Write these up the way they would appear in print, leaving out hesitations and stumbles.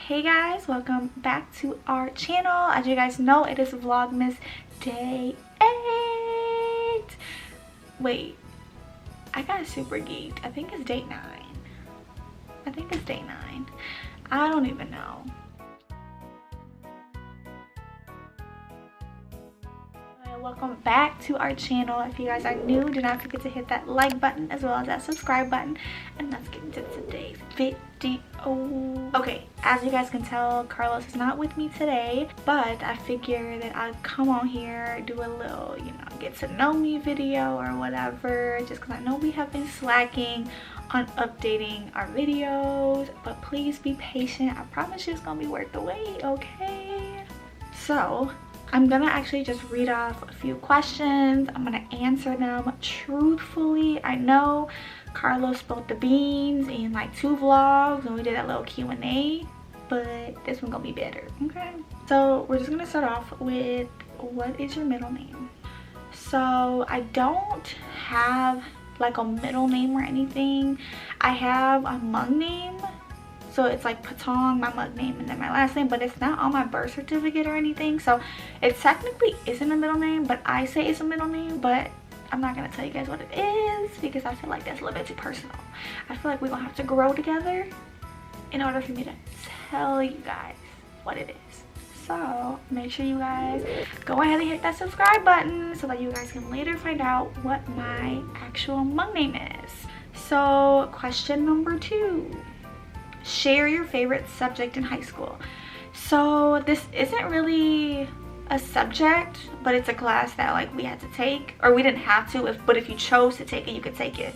Hey guys, welcome back to our channel. As you guys know, it is Vlogmas Day 8. Wait, I got super geeked. I think it's day 9. I don't even know. Welcome back to our channel. If you guys are new, do not forget to hit that like button as well as that subscribe button, and let's get into today's video. Okay, as you guys can tell, Carlos is not with me today, but I figured that I'd come on here, do a little, get to know me video or whatever, just because I know we have been slacking on updating our videos, but please be patient. I promise you it's gonna be worth the wait, okay? So I'm gonna actually just read off a few questions. I'm gonna answer them truthfully. I know Carlos spilled the beans in like 2 vlogs when we did that little Q&A, but this one gonna be better, okay? So we're just gonna start off with, what is your middle name? So I don't have like a middle name or anything. I have a mug name. So it's like Patong, my mug name, and then my last name, but it's not on my birth certificate or anything. So it technically isn't a middle name, but I say it's a middle name, but I'm not gonna tell you guys what it is because I feel like that's a little bit too personal. I feel like we're gonna have to grow together in order for me to tell you guys what it is. So make sure you guys go ahead and hit that subscribe button so that you guys can later find out what my actual mug name is. So question number 2. Share your favorite subject in high school. So this isn't really a subject, but it's a class that like we had to take, or we didn't have to, but if you chose to take it, you could take it.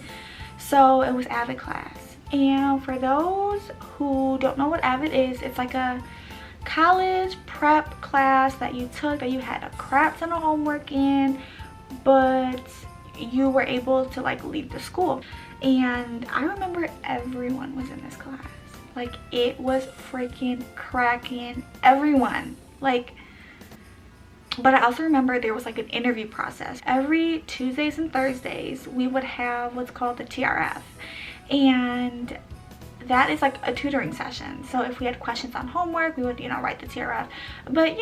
So it was AVID class. And for those who don't know what AVID is, it's like a college prep class that you took, that you had a crap ton of homework in, but you were able to like leave the school. And I remember everyone was in this class. Like, it was freaking cracking, everyone. Like, but I also remember there was like an interview process. Every Tuesdays and Thursdays, we would have what's called the TRF. And that is like a tutoring session. So if we had questions on homework, we would, write the TRF. But,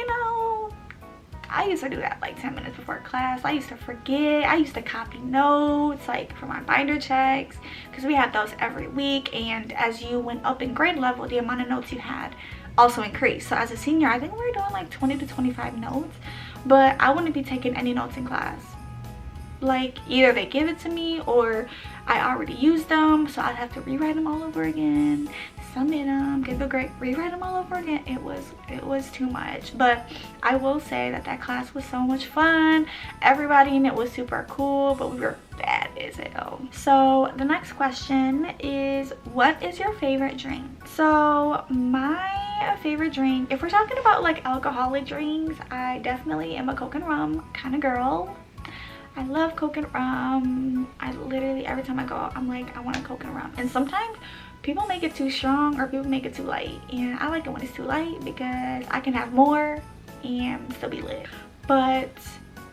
I used to do that like 10 minutes before class. I used to forget. I used to copy notes like for my binder checks, because we had those every week, and as you went up in grade level, the amount of notes you had also increased. So as a senior, I think we were doing like 20 to 25 notes, but I wouldn't be taking any notes in class. Like, either they give it to me or I already used them, so I'd have to rewrite them all over again, submit them, give a grade, rewrite them all over again. It was too much. But I will say that class was so much fun. Everybody in it was super cool, but we were bad as hell. So the next question is, what is your favorite drink? So my favorite drink, if we're talking about like alcoholic drinks, I definitely am a Coke and rum kind of girl. I love Coke and rum. I literally, every time I go out, I'm like, I want a Coke and rum. And sometimes people make it too strong or people make it too light. And I like it when it's too light because I can have more and still be lit. But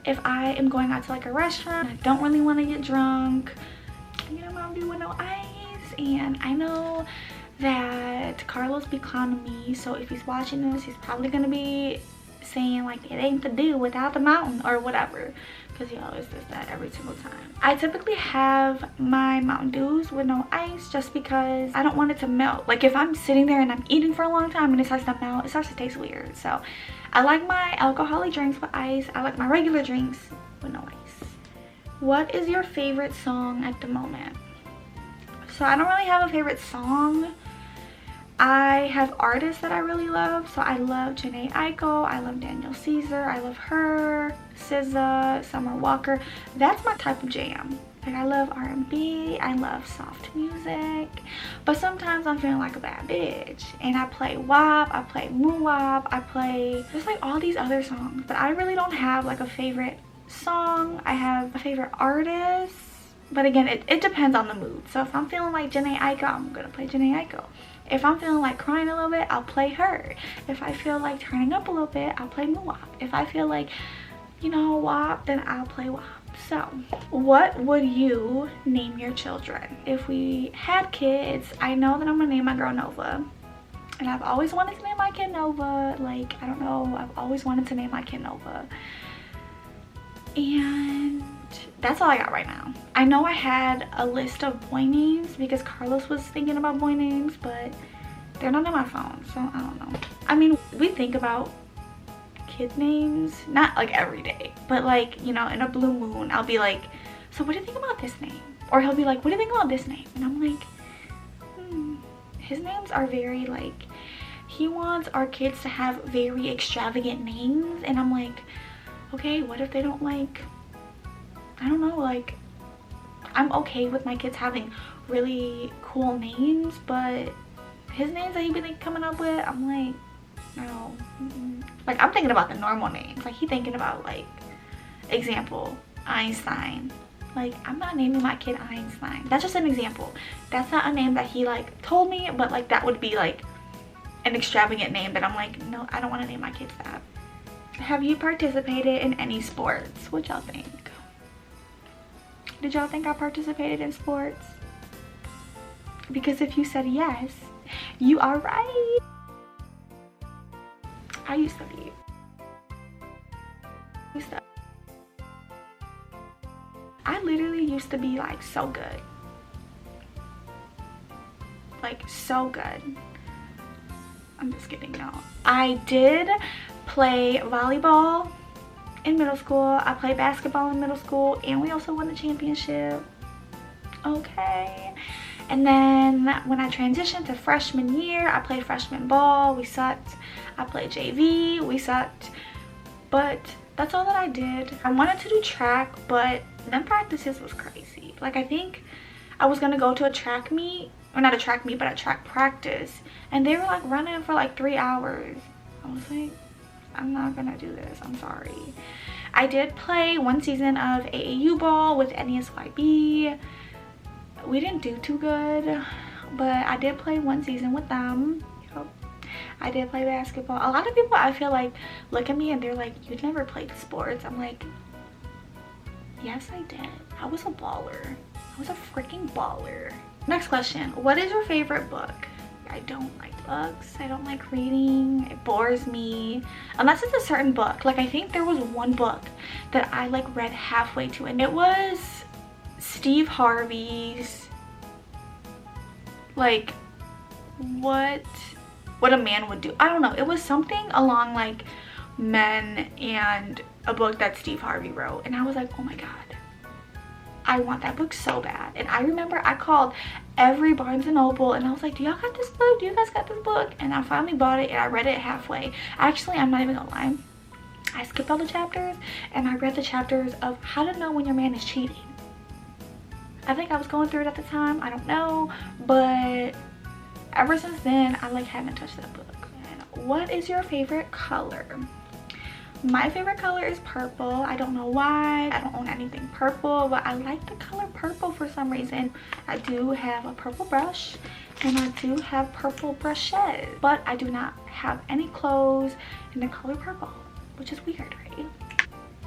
if I am going out to like a restaurant, I don't really want to get drunk, I don't do with no ice. And I know that Carlos be clowning me. So if he's watching this, he's probably going to be saying like, it ain't to do without the mountain or whatever, because he always does that every single time. I typically have my Mountain Dews with no ice just because I don't want it to melt. Like, if I'm sitting there and I'm eating for a long time and it starts to melt, it starts to taste weird. So I like my alcoholic drinks with ice. I like my regular drinks with no ice. What is your favorite song at the moment? So I don't really have a favorite song. I have artists that I really love. So I love Jhené Aiko, I love Daniel Caesar, I love her, SZA, Summer Walker. That's my type of jam. Like, I love R&B, I love soft music, but sometimes I'm feeling like a bad bitch and I play WAP, I play Moo-Wop, I play just like all these other songs. But I really don't have like a favorite song. I have a favorite artist, but again, it depends on the mood. So if I'm feeling like Jhené Aiko, I'm gonna play Jhené Aiko. If I'm feeling like crying a little bit, I'll play her. If I feel like turning up a little bit, I'll play Moo-Wop. If I feel like, WAP, then I'll play WAP. So, what would you name your children? If we had kids, I know that I'm gonna name my girl Nova. And I've always wanted to name my kid Nova. Like, I don't know, I've always wanted to name my kid Nova. And that's all I got right now. I know I had a list of boy names because Carlos was thinking about boy names, but they're not on my phone, so I don't know. I mean, we think about kid names, not like every day, but like, you know, in a blue moon, I'll be like, so what do you think about this name? Or he'll be like, what do you think about this name? And I'm like, his names are very like, he wants our kids to have very extravagant names, and I'm like, okay, what if they don't like, I don't know, like, I'm okay with my kids having really cool names, but his names that he been coming up with, I'm like, no. Like, I'm thinking about the normal names. Like, he thinking about, like, example, Einstein. Like, I'm not naming my kid Einstein. That's just an example. That's not a name that he like told me, but like that would be like an extravagant name that I'm like, no, I don't want to name my kids that. Have you participated in any sports? What y'all think? Did y'all think I participated in sports? Because if you said yes, you are right. I used to be. I literally used to be like so good. Like so good. I'm just kidding, no. I did play volleyball in middle school. I played basketball in middle school, and we also won the championship. Okay. And then when I transitioned to freshman year, I played freshman ball. We sucked. I played JV. We sucked. But that's all that I did. I wanted to do track, but them practices was crazy. Like, I think I was gonna go to a track meet, or not a track meet, but a track practice, and they were like running for like 3 hours. I was like, I'm not gonna do this, I'm sorry. I did play one season of AAU ball with NESYB. We didn't do too good, but I did play one season with them. Yep. I did play basketball. A lot of people, I feel like, look at me and they're like, you've never played sports. I'm like, yes I did. I was a baller. I was a freaking baller. Next question, what is your favorite book? I don't like books. I don't like reading. It bores me. Unless it's a certain book. Like, I think there was one book that I like read halfway to, and it was Steve Harvey's, like, what a man would do. I don't know. It was something along like men, and a book that Steve Harvey wrote, and I was like, oh my god, I want that book so bad. And I remember I called every Barnes & Noble and I was like, do y'all got this book? Do you guys got this book? And I finally bought it, and I read it halfway. Actually, I'm not even gonna lie, I skipped all the chapters and I read the chapters of how to know when your man is cheating. I think I was going through it at the time, I don't know, but ever since then I like haven't touched that book. And what is your favorite color? My favorite color is purple. I don't know why. I don't own anything purple, but I like the color purple for some reason. I do have a purple brush, and I do have purple brushes, but I do not have any clothes in the color purple, which is weird, right?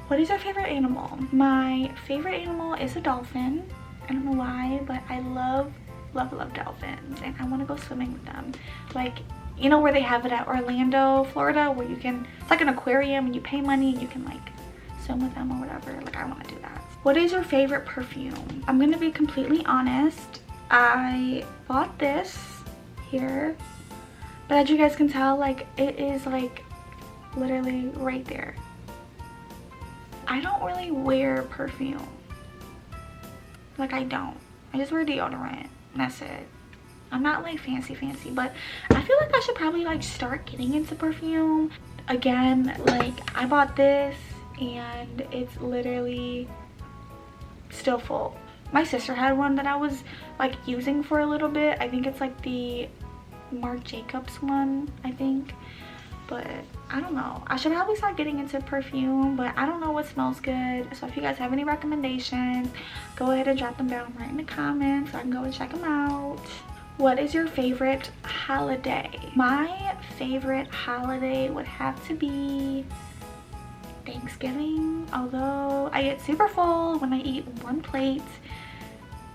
What is your favorite animal? My favorite animal is a dolphin. I don't know why, but I love dolphins, and I want to go swimming with them. Like, you know where they have it at Orlando, Florida, where you can, it's like an aquarium and you pay money and you can like swim with them or whatever. Like, I want to do that. What is your favorite perfume? I'm gonna be completely honest. I bought this here, but as you guys can tell, like, it is like literally right there. I don't really wear perfume. Like, I don't. I just wear deodorant, and that's it. I'm not like fancy, but I feel like I should probably like start getting into perfume again. Like, I bought this and it's literally still full. My sister had one that I was like using for a little bit. I think it's like the Marc Jacobs one, I think, but I don't know. I should probably start getting into perfume, but I don't know what smells good. So if you guys have any recommendations, go ahead and drop them down right in the comments so I can go and check them out. What is your favorite holiday? My favorite holiday would have to be Thanksgiving, although I get super full when I eat one plate,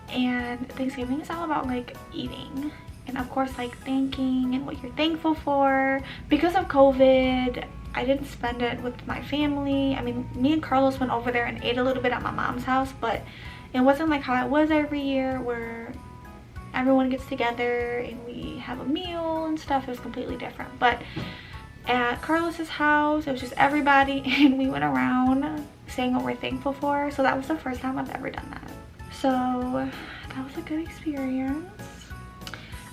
and Thanksgiving is all about like eating and of course like thanking and what you're thankful for. Because of COVID, I didn't spend it with my family. I mean, me and Carlos went over there and ate a little bit at my mom's house, but it wasn't like how it was every year where everyone gets together and we have a meal and stuff. It was completely different. But at Carlos's house, it was just everybody, and we went around saying what we're thankful for. So that was the first time I've ever done that. So that was a good experience.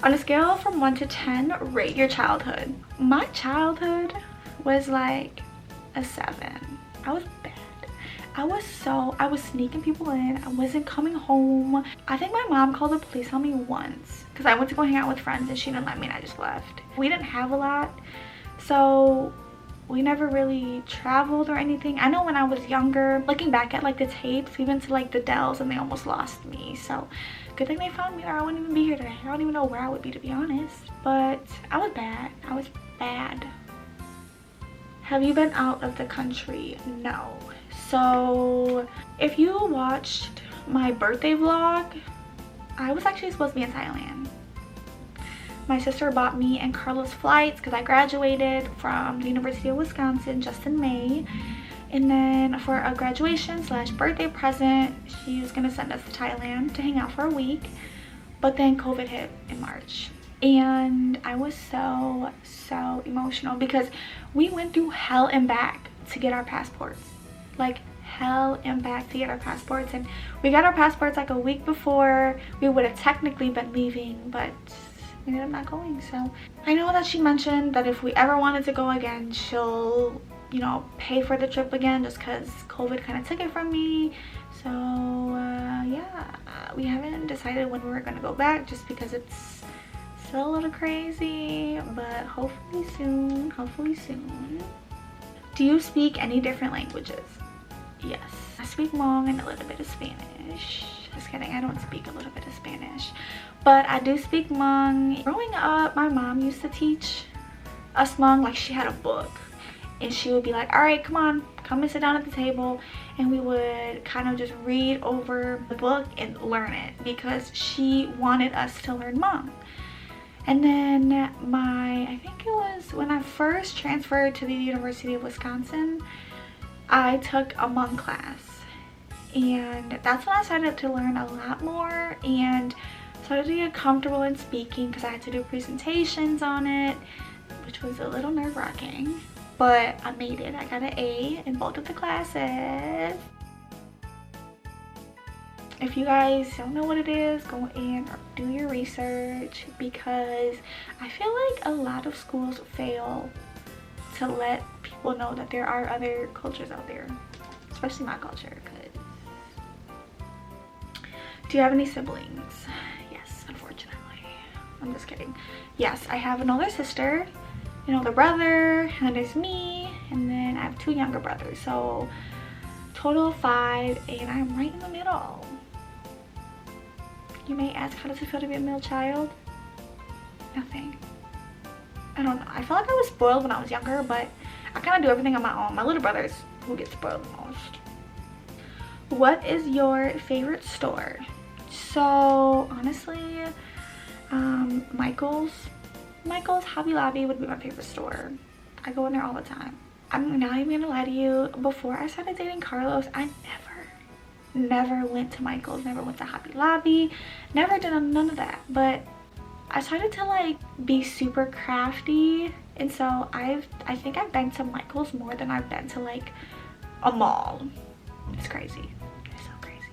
On a scale from 1 to 10, rate your childhood. My childhood was like a 7. I was bad. I was sneaking people in. I wasn't coming home. I think my mom called the police on me once because I went to go hang out with friends and she didn't let me and I just left. We didn't have a lot, so we never really traveled or anything. I know when I was younger, looking back at like the tapes, we went to like the Dells and they almost lost me. So good thing they found me or I wouldn't even be here today. I don't even know where I would be, to be honest. But I was bad. I was bad. Have you been out of the country? No. So if you watched my birthday vlog, I was actually supposed to be in Thailand. My sister bought me and Carlos flights because I graduated from the University of Wisconsin just in May. And then for a graduation / birthday present, she was gonna send us to Thailand to hang out for a week. But then COVID hit in March. And I was so emotional because we went through hell and back to get our passports. Like hell and back to get our passports, and we got our passports like a week before we would have technically been leaving, but we ended up not going. So I know that she mentioned that if we ever wanted to go again, she'll, you know, pay for the trip again just because COVID kind of took it from me. So yeah, we haven't decided when we're gonna go back just because it's still a little crazy, but hopefully soon, hopefully soon. Do you speak any different languages? Yes, I speak Hmong and a little bit of Spanish. Just kidding, I don't speak a little bit of Spanish, but I do speak Hmong. Growing up, my mom used to teach us Hmong. Like, she had a book and she would be like, all right, come on, come and sit down at the table, and we would kind of just read over the book and learn it because she wanted us to learn Hmong. And then I think it was when I first transferred to the University of Wisconsin, I took a Hmong class, and that's when I started to learn a lot more and started to get comfortable in speaking because I had to do presentations on it, which was a little nerve-wracking, but I made it. I got an A in both of the classes. If you guys don't know what it is, go in or do your research, because I feel like a lot of schools fail to let people know that there are other cultures out there, especially my culture. Do you have any siblings? Yes, unfortunately. I'm just kidding. Yes, I have an older sister, an older brother, and then there's me, and then I have 2 younger brothers, so total of 5, and I'm right in the middle. You may ask, how does it feel to be a middle child? Nothing. I don't know. I feel like I was spoiled when I was younger, but I kind of do everything on my own. My little brother's who gets spoiled the most. What is your favorite store? So honestly, Michael's Hobby Lobby would be my favorite store. I go in there all the time. I'm not even gonna lie to you, before I started dating Carlos, I never went to Michael's, never went to Hobby Lobby, never did none of that. But I started to like be super crafty, and so I think I've been to Michael's more than I've been to like a mall. It's crazy. It's so crazy.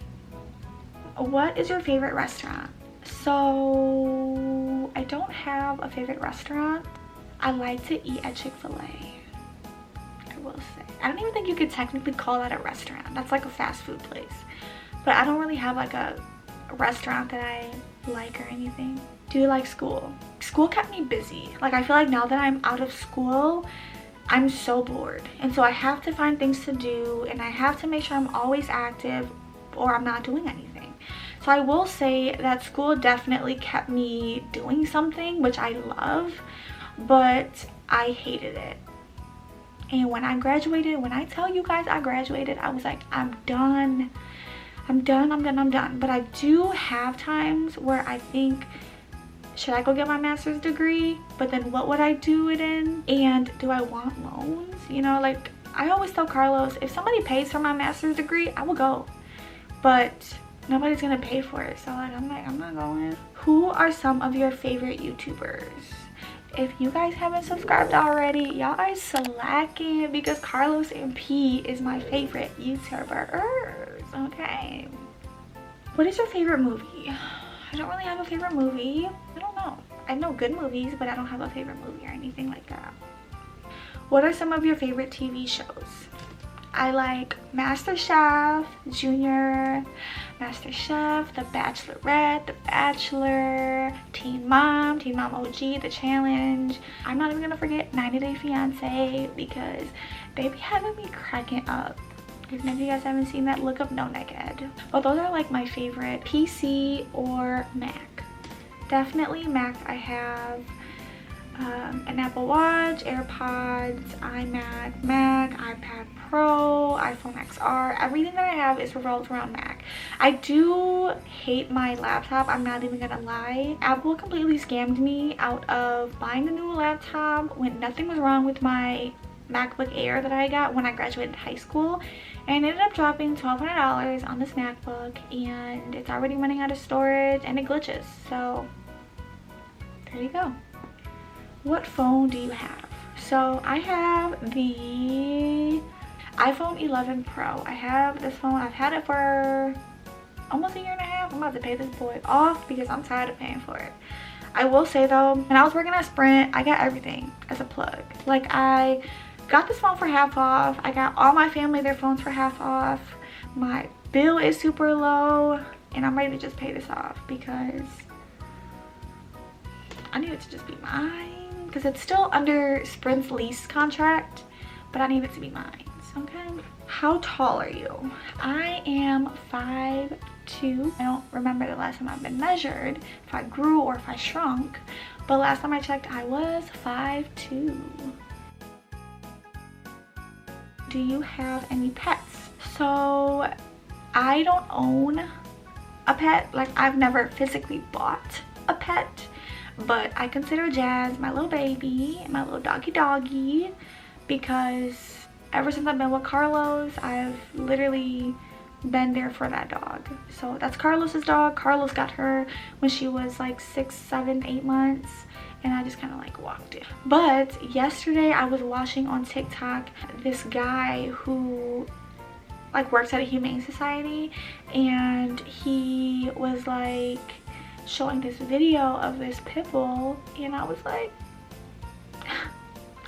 What is your favorite restaurant? So I don't have a favorite restaurant. I like to eat at Chick-fil-A. I will say. I don't even think you could technically call that a restaurant. That's like a fast food place. But I don't really have like a restaurant that I like or anything. Do you like school? School kept me busy. Like, I feel like now that I'm out of school, I'm so bored. And so I have to find things to do, and I have to make sure I'm always active or I'm not doing anything. So I will say that school definitely kept me doing something, which I love, but I hated it. And when I graduated, when I tell you guys I graduated, I was like, I'm done. I'm done. But I do have times where I think should I go get my master's degree? But then what would I do it in? And do I want loans? You know, like I always tell Carlos, if somebody pays for my master's degree, I will go. But nobody's gonna pay for it. So like, I'm not going. Who are some of your favorite YouTubers? If you guys haven't subscribed already, y'all are slacking because Carlos and P is my favorite YouTubers. Okay. What is your favorite movie? I don't really have a favorite movie. I don't know. I know good movies, but I don't have a favorite movie or anything like that. What are some of your favorite TV shows? I like MasterChef, Junior, MasterChef, The Bachelorette, The Bachelor, Teen Mom OG, The Challenge. I'm not even gonna forget 90 Day Fiancé because they be having me cracking up. If none of you guys haven't seen that, look up No Naked. But those are like my favorite. PC or Mac. Definitely Mac. I have an Apple Watch, AirPods, iMac, Mac, iPad Pro, iPhone XR. Everything that I have is revolved around Mac. I do hate my laptop, I'm not even gonna lie. Apple completely scammed me out of buying a new laptop when nothing was wrong with my MacBook Air that I got when I graduated high school, and I ended up dropping $1,200 on this MacBook, and it's already running out of storage and it glitches. So there you go. What phone do you have? So I have the iPhone 11 Pro. I have this phone. I've had it for almost a year and a half. I'm about to pay this boy off because I'm tired of paying for it. I will say though, when I was working at Sprint, I got everything as a plug. Like I got this phone for half off. I got all my family their phones for half off. My bill is super low and I'm ready to just pay this off because I need it to just be mine. Because it's still under Sprint's lease contract, but I need it to be mine. Okay. How tall are you? I am 5'2". I don't remember the last time I've been measured, if I grew or if I shrunk, but last time I checked I was 5'2". Do you have any pets? So I don't own a pet. Like I've never physically bought a pet, but I consider Jazz my little baby, my little doggy, because ever since I've been with Carlos, I've literally been there for that dog. So that's Carlos's dog. Carlos got her when she was like 6, 7, 8 months, and I just kind of like walked it. But yesterday I was watching on TikTok this guy who like works at a humane society, and he was like showing this video of this pit bull, and I was like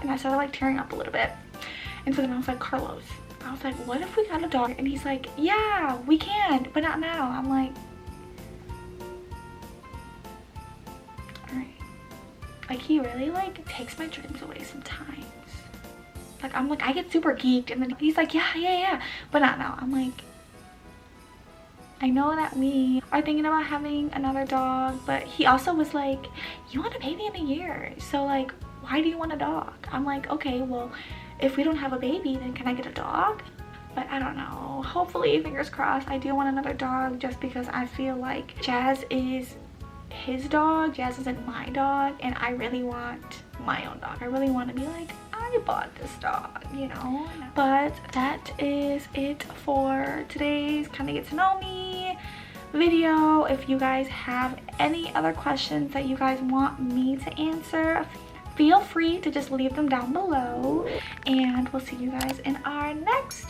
and I started like tearing up a little bit. And so then I was like, Carlos, I was like, what if we got a dog? And he's like, yeah, we can, but not now. I'm like, all right. Like he really like takes my dreams away sometimes. Like I'm like, I get super geeked, and then he's like, yeah, but not now. I'm like, I know that we are thinking about having another dog, but he also was like, you want a baby in a year, so like why do you want a dog? I'm like, okay, well if we don't have a baby, then can I get a dog? But I don't know. Hopefully, fingers crossed, I do want another dog, just because I feel like Jazz is his dog, Jazz isn't my dog, and I really want my own dog. I really want to be like, I bought this dog, you know. But that is it for today's kind of get to know me video. If you guys have any other questions that you guys want me to answer, feel free to just leave them down below, and we'll see you guys in our next